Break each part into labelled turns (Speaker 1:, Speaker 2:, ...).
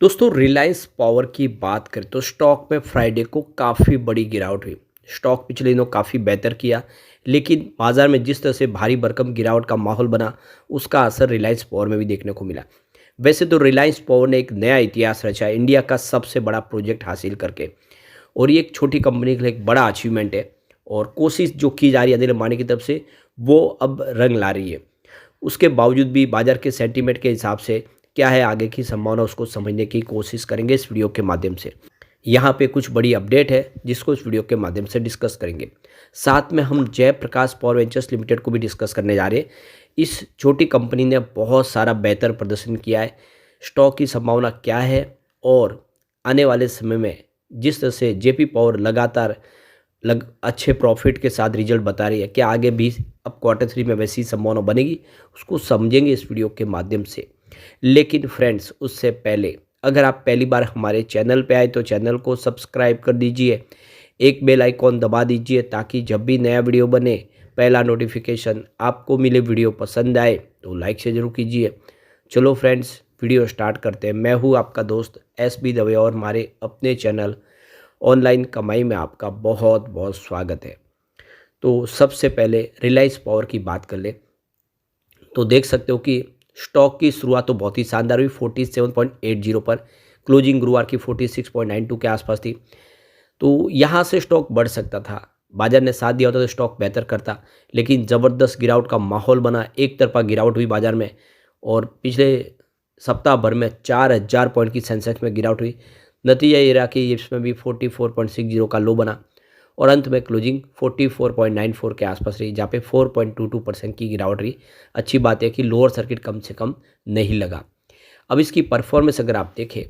Speaker 1: दोस्तों रिलायंस पावर की बात करें तो स्टॉक में फ्राइडे को काफ़ी बड़ी गिरावट हुई। स्टॉक पिछले दिनों काफ़ी बेहतर किया, लेकिन बाजार में जिस तरह से भारी भरकम गिरावट का माहौल बना, उसका असर रिलायंस पावर में भी देखने को मिला। वैसे तो रिलायंस पावर ने एक नया इतिहास रचा है इंडिया का सबसे बड़ा प्रोजेक्ट हासिल करके, और ये एक छोटी कंपनी के लिए एक बड़ा अचीवमेंट है। और कोशिश जो की जा रही है अनिल अंबानी की तरफ से, वो अब रंग ला रही है। उसके बावजूद भी बाजार के सेंटीमेंट के हिसाब से क्या है आगे की संभावना, उसको समझने की कोशिश करेंगे इस वीडियो के माध्यम से। यहाँ पे कुछ बड़ी अपडेट है जिसको इस वीडियो के माध्यम से डिस्कस करेंगे। साथ में हम जयप्रकाश पावर वेंचर्स लिमिटेड को भी डिस्कस करने जा रहे हैं। इस छोटी कंपनी ने बहुत सारा बेहतर प्रदर्शन किया है। स्टॉक की संभावना क्या है, और आने वाले समय में जिस तरह से जेपी पावर लगातार अच्छे प्रॉफिट के साथ रिजल्ट बता रही है, क्या आगे भी अब क्वार्टर 3 में वैसी संभावना बनेगी, उसको समझेंगे इस वीडियो के माध्यम से। लेकिन फ्रेंड्स, उससे पहले अगर आप पहली बार हमारे चैनल पे आए तो चैनल को सब्सक्राइब कर दीजिए, एक बेल आइकॉन दबा दीजिए ताकि जब भी नया वीडियो बने पहला नोटिफिकेशन आपको मिले। वीडियो पसंद आए तो लाइक से ज़रूर कीजिए। चलो फ्रेंड्स, वीडियो स्टार्ट करते हैं। मैं हूँ आपका दोस्त SB दवे और हमारे अपने चैनल ऑनलाइन कमाई में आपका बहुत बहुत स्वागत है। तो सबसे पहले रिलायंस पावर की बात कर ले तो देख सकते हो कि स्टॉक की शुरुआत तो बहुत ही शानदार हुई। 47.80 पर क्लोजिंग गुरुवार की 46.92 के आसपास थी। तो यहाँ से स्टॉक बढ़ सकता था, बाजार ने साथ दिया होता तो स्टॉक बेहतर करता, लेकिन ज़बरदस्त गिरावट का माहौल बना। एक तरफा गिरावट हुई बाजार में, और पिछले सप्ताह भर में 4000 पॉइंट की सेंसेक्स में गिरावट हुई। नतीजा ये रहा कि इसमें भी 44.60 का लो बना, और अंत में क्लोजिंग 44.94 के आसपास रही, जहाँ पे 4.22% की गिरावट रही। अच्छी बात है कि लोअर सर्किट कम से कम नहीं लगा। अब इसकी परफॉर्मेंस अगर आप देखें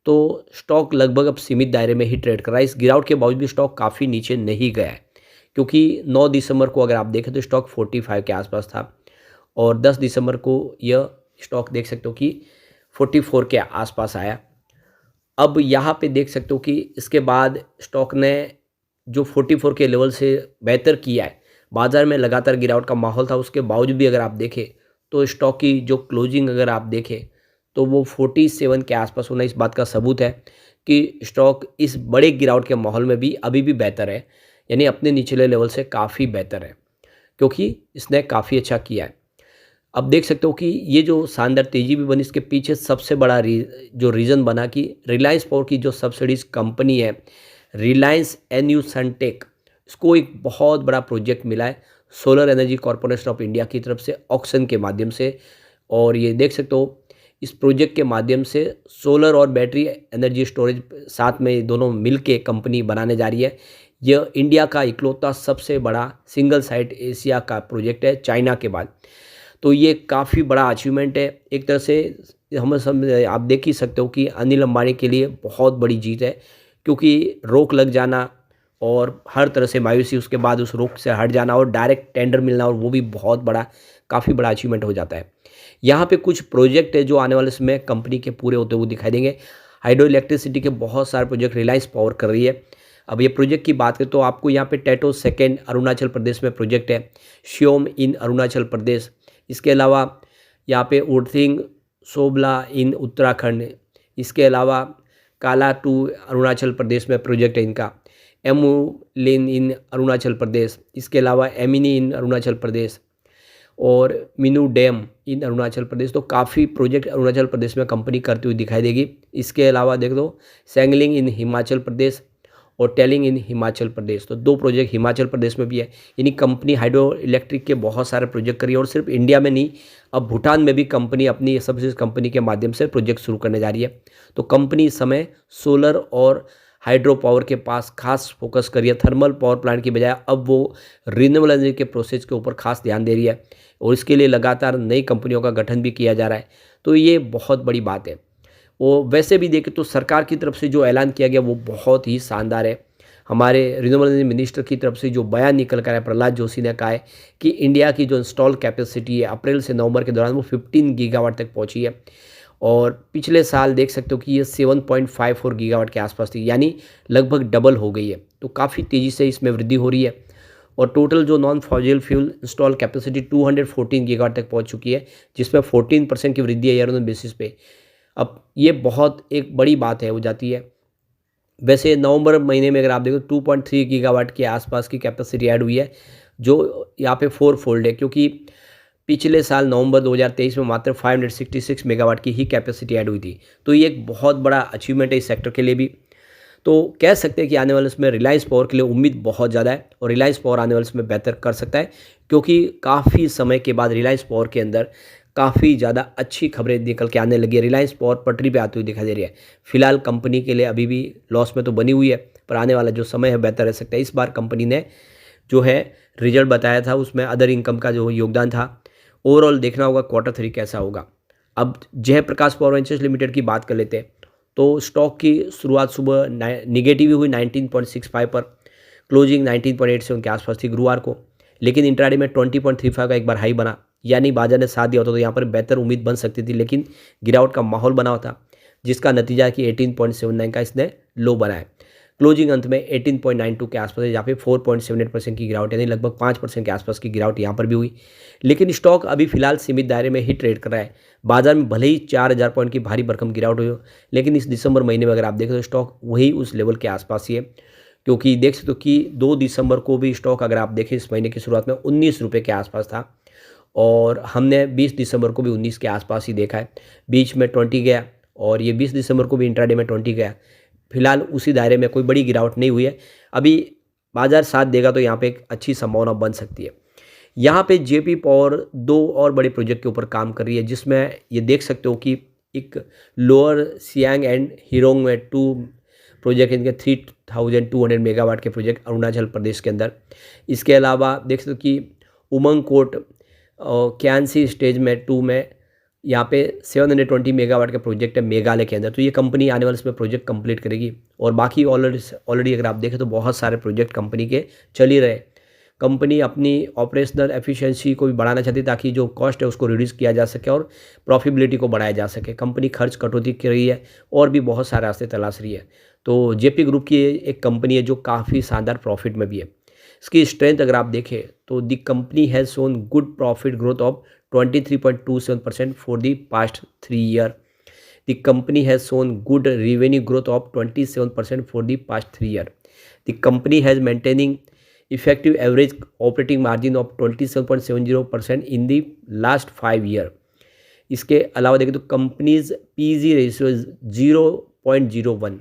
Speaker 1: तो स्टॉक लगभग अब सीमित दायरे में ही ट्रेड कर रहा है। इस गिरावट के बावजूद भी स्टॉक काफ़ी नीचे नहीं गया है, क्योंकि 9 दिसंबर को अगर आप देखें तो स्टॉक 45 के आसपास था, और 10 दिसंबर को यह स्टॉक देख सकते हो कि 44 के आसपास आया। अब यहाँ पे देख सकते हो कि इसके बाद स्टॉक ने जो 44 के लेवल से बेहतर किया है। बाजार में लगातार गिरावट का माहौल था, उसके बावजूद भी अगर आप देखें तो स्टॉक की जो क्लोजिंग अगर आप देखें तो वो 47 के आसपास होना इस बात का सबूत है कि स्टॉक इस बड़े गिरावट के माहौल में भी अभी भी बेहतर है, यानी अपने निचले लेवल से काफ़ी बेहतर है, क्योंकि इसने काफ़ी अच्छा किया है। अब देख सकते हो कि ये जो शानदार तेज़ी भी बनी, इसके पीछे सबसे बड़ा जो रीज़न बना कि रिलायंस पावर की जो सब्सिडीज कंपनी है रिलायंस एन्यू सनटेक, इसको एक बहुत बड़ा प्रोजेक्ट मिला है solar energy corporation of India की तरफ से ऑक्शन के माध्यम से। और ये देख सकते हो इस प्रोजेक्ट के माध्यम से सोलर और बैटरी एनर्जी स्टोरेज साथ में दोनों मिल के कंपनी बनाने जा रही है। यह इंडिया का इकलौता सबसे बड़ा सिंगल साइट एशिया का प्रोजेक्ट है चाइना के बाद। तो ये काफ़ी बड़ा अचीवमेंट है एक तरह से। हम सब आप देख ही सकते हो कि अनिल अंबानी के लिए बहुत बड़ी जीत है, क्योंकि रोक लग जाना और हर तरह से मायूसी, उसके बाद उस रोक से हट जाना और डायरेक्ट टेंडर मिलना, और वो भी बहुत बड़ा काफ़ी बड़ा अचीवमेंट हो जाता है। यहाँ पे कुछ प्रोजेक्ट है जो आने वाले समय कंपनी के पूरे होते हुए दिखाई देंगे। हाइड्रो इलेक्ट्रिसिटी के बहुत सारे प्रोजेक्ट रिलायंस पावर कर रही है। अब ये प्रोजेक्ट की बात करें तो आपको यहाँ पे टैटो सेकेंड अरुणाचल प्रदेश में प्रोजेक्ट है, श्योम इन अरुणाचल प्रदेश। इसके अलावा यहाँ पे उर्थिंग सोबला इन उत्तराखंड, इसके अलावा काला टू अरुणाचल प्रदेश में प्रोजेक्ट है इनका, एमुलिन इन अरुणाचल प्रदेश, इसके अलावा एमिनी इन अरुणाचल प्रदेश, और मीनू डैम इन अरुणाचल प्रदेश। तो काफ़ी प्रोजेक्ट अरुणाचल प्रदेश में कंपनी करती हुई दिखाई देगी। इसके अलावा देख लो सैंगलिंग इन हिमाचल प्रदेश और टेलिंग इन हिमाचल प्रदेश, तो 2 प्रोजेक्ट हिमाचल प्रदेश में भी है। यानी कंपनी हाइड्रो इलेक्ट्रिक के बहुत सारे प्रोजेक्ट करी है, और सिर्फ इंडिया में नहीं, अब भूटान में भी कंपनी अपनी सबसे कंपनी के माध्यम से प्रोजेक्ट शुरू करने जा रही है। तो कंपनी इस समय सोलर और हाइड्रो पावर के पास खास फोकस करी है। थर्मल पावर प्लांट की बजाय अब वो रिन्यूएबल एनर्जी के प्रोसेस के ऊपर खास ध्यान दे रही है, और इसके लिए लगातार नई कंपनियों का गठन भी किया जा रहा है। तो ये बहुत बड़ी बात है। वो वैसे भी देखें तो सरकार की तरफ से जो ऐलान किया गया वो बहुत ही शानदार है। हमारे रिन्यूएबल एनर्जी मिनिस्टर की तरफ से जो बयान निकल कर आया, प्रहलाद जोशी ने कहा है कि इंडिया की जो इंस्टॉल कैपेसिटी है अप्रैल से नवंबर के दौरान वो 15 गीगावाट तक पहुंची है, और पिछले साल देख सकते हो कि ये 7.54 गीगावाट के आसपास थी, यानी लगभग डबल हो गई है। तो काफ़ी तेज़ी से इसमें वृद्धि हो रही है, और टोटल जो non fossil fuel install capacity 214 gigawatt तक पहुंच चुकी है, जिसमें 14% की वृद्धि है ईयर ऑन बेसिस पे। अब ये बहुत एक बड़ी बात है हो जाती है। वैसे नवंबर महीने में अगर आप देखो 2.3 गीगावाट के आसपास की कैपेसिटी ऐड हुई है, जो यहाँ पे 4 फोल्ड है, क्योंकि पिछले साल नवंबर 2023 में मात्र 566 मेगावाट की ही कैपेसिटी ऐड हुई थी। तो ये एक बहुत बड़ा अचीवमेंट है इस सेक्टर के लिए भी। तो कह सकते हैं कि आने वाले उसमें रिलायंस पावर के लिए उम्मीद बहुत ज़्यादा है और रिलायंस पावर आने वाले उसमें बेहतर कर सकता है, क्योंकि काफ़ी समय के बाद रिलायंस पावर के अंदर काफ़ी ज़्यादा अच्छी खबरें निकल के आने लगी है। रिलायंस पावर पटरी पे आती हुई दिखाई दे रही है। फिलहाल कंपनी के लिए अभी भी लॉस में तो बनी हुई है, पर आने वाला जो समय है बेहतर रह सकता है। इस बार कंपनी ने जो है रिजल्ट बताया था, उसमें अदर इनकम का जो योगदान था, ओवरऑल देखना होगा क्वार्टर 3 कैसा होगा। अब जयप्रकाश पावर वेंचर्स लिमिटेड की बात कर लेते हैं। तो स्टॉक की शुरुआत सुबह निगेटिव हुई 19.65 पर, क्लोजिंग 19.87 के आसपास थी गुरुवार को, लेकिन इंट्राडे में 20.35 का एक बार हाई बना, यानी बाजार ने साथ दिया होता तो यहाँ पर बेहतर उम्मीद बन सकती थी, लेकिन गिरावट का माहौल बना हुआ था, जिसका नतीजा है कि 18.79 का इसने लो बनाया। क्लोजिंग अंत में 18.92 के आसपास है, जहाँ पे 4.78% की गिरावट, यानी लगभग 5% के आसपास की गिरावट यहाँ पर भी हुई। लेकिन स्टॉक अभी फिलहाल सीमित दायरे में ही ट्रेड कर रहा है। बाजार में भले ही 4000 पॉइंट की भारी भरकम गिरावट हुई हो, लेकिन इस दिसंबर महीने में अगर आप देखें तो स्टॉक वही उस लेवल के आसपास ही है, क्योंकि देख सकते हो कि 2 दिसंबर को भी स्टॉक अगर आप देखें इस महीने की शुरुआत में 19 रुपये के आसपास था, और हमने 20 दिसंबर को भी 19 के आसपास ही देखा है। बीच में 20 गया, और ये 20 दिसंबर को भी इंट्राडे में 20 गया। फिलहाल उसी दायरे में कोई बड़ी गिरावट नहीं हुई है। अभी बाजार साथ देगा तो यहाँ पे एक अच्छी संभावना बन सकती है। यहाँ पे जेपी पावर 2 और बड़े प्रोजेक्ट के ऊपर काम कर रही है, जिसमें ये देख सकते हो कि एक लोअर सियांग एंड हिरोंग में 2 प्रोजेक्ट, इनके 3200 मेगावाट के प्रोजेक्ट अरुणाचल प्रदेश के अंदर। इसके अलावा देख सकते हो कि उमंग कोट और क्यानसी स्टेज में 2 में यहाँ पे 720 मेगावाट का प्रोजेक्ट है मेघालय के अंदर। तो ये कंपनी आने वाले इसमें प्रोजेक्ट कंप्लीट करेगी, और बाकी ऑलरेडी अगर आप देखें तो बहुत सारे प्रोजेक्ट कंपनी के चल ही रहे। कंपनी अपनी ऑपरेशनल एफिशिएंसी को भी बढ़ाना चाहती है, ताकि जो कॉस्ट है उसको रिड्यूस किया जा सके और प्रॉफिटेबिलिटी को बढ़ाया जा सके। कंपनी खर्च कटौती कर रही है और भी बहुत सारे रास्ते तलाश रही है। तो जेपी ग्रुप की एक कंपनी है जो काफ़ी शानदार प्रॉफिट में भी है। इसकी स्ट्रेंथ अगर आप देखें तो the company has shown good profit growth of 23.27% for the past 3 years. The company has shown good revenue growth of 27% for the past 3 years. The company has maintaining effective average operating margin of 27.70% in the last 5 years. इसके अलावा देखें तो companies PG ratio 0.01,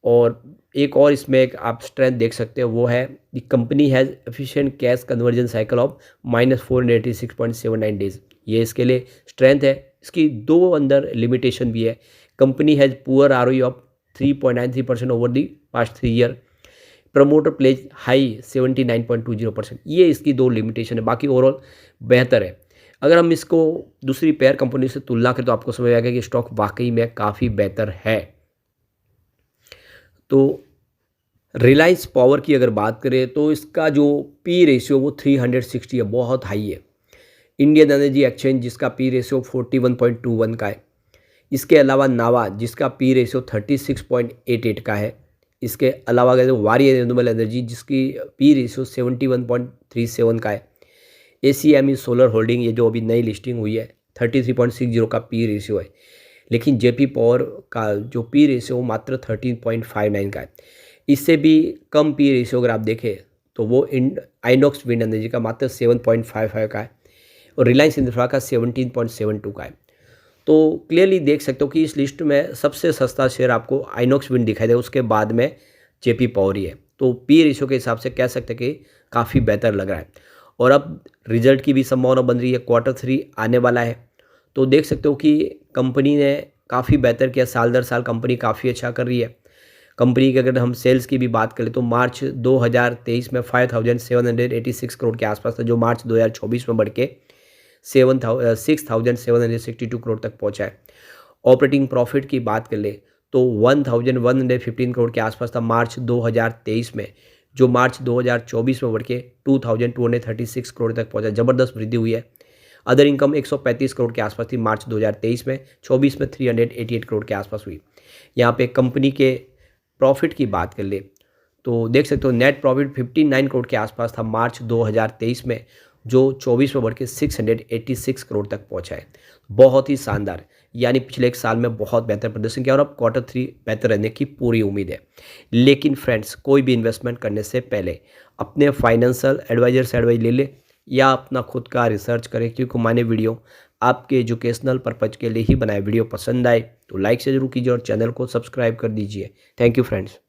Speaker 1: और एक और इसमें एक आप स्ट्रेंथ देख सकते हो, वो है the company has efficient cash conversion cycle of -486.79 days. ये इसके लिए स्ट्रेंथ है। इसकी 2 अंदर लिमिटेशन भी है। Company has poor ROE of 3.93% over the past 3 year. Promoter pledge high 79.20%। ये इसकी 2 लिमिटेशन है, बाकी ओवरऑल बेहतर है। अगर हम इसको दूसरी पेयर कंपनी से तुलना करें तो आपको समझ आएगा कि स्टॉक वाकई में काफ़ी बेहतर है। तो रिलायंस पावर की अगर बात करें तो इसका जो पी रेशियो वो 360 है, बहुत हाई है। इंडियन एनर्जी एक्सचेंज जिसका पी रेशियो 41.21 का है। इसके अलावा नावा जिसका पी रेशियो 36.88 का है। इसके अलावा अगर वारी रिन्यूएबल एनर्जी जिसकी पी रेशियो 71.37 का है। ACME सोलर होल्डिंग ये जो अभी नई लिस्टिंग हुई है 33.60 का पी रेशियो है। लेकिन जेपी पावर का जो पी रेशियो मात्र 13.59 का है। इससे भी कम पी रेशियो अगर आप देखें तो वो आइनॉक्स विंड एनर्जी का मात्र 7.55 का है, और रिलायंस इंफ्रा का 17.72 का है। तो क्लियरली देख सकते हो कि इस लिस्ट में सबसे सस्ता शेयर आपको आइनॉक्स विंड दिखाई दे, उसके बाद में जेपी पावर ही है। तो पी रेशियो के हिसाब से कह सकते हैं कि काफ़ी बेहतर लग रहा है। और अब रिजल्ट की भी संभावना बन रही है, क्वार्टर 3 आने वाला है। तो देख सकते हो कि कंपनी ने काफ़ी बेहतर किया, साल दर साल कंपनी काफ़ी अच्छा कर रही है। कंपनी के अगर हम सेल्स की भी बात करें तो मार्च 2023 में 5786 करोड़ के आसपास था, जो मार्च 2024 में बढ़ के 6762 करोड़ तक पहुंचा है। ऑपरेटिंग प्रॉफिट की बात कर ले तो 1115 करोड़ के आसपास था मार्च 2023 में, जो मार्च 2024 में बढ़ के 2236 करोड़ तक पहुंचा। ज़बरदस्त वृद्धि हुई है। अदर इनकम 135 करोड़ के आसपास थी मार्च 2023 में, 24 में 388 करोड़ के आसपास हुई। यहाँ पे कंपनी के प्रॉफिट की बात कर ले तो देख सकते हो नेट प्रॉफिट 59 करोड़ के आसपास था मार्च 2023 में, जो 24 में बढ़ के 686 करोड़ तक पहुँचा है। बहुत ही शानदार। यानी पिछले एक साल में बहुत बेहतर प्रदर्शन किया और अब क्वार्टर 3 बेहतर रहने की पूरी उम्मीद है। लेकिन फ्रेंड्स, कोई भी इन्वेस्टमेंट करने से पहले अपने फाइनेंशियल एडवाइज़र से एडवाइस ले लें या अपना खुद का रिसर्च करें, क्योंकि मैंने वीडियो आपके एजुकेशनल पर्पज़ के लिए ही बनाया। वीडियो पसंद आए तो लाइक से ज़रूर कीजिए और चैनल को सब्सक्राइब कर दीजिए। Thank you friends.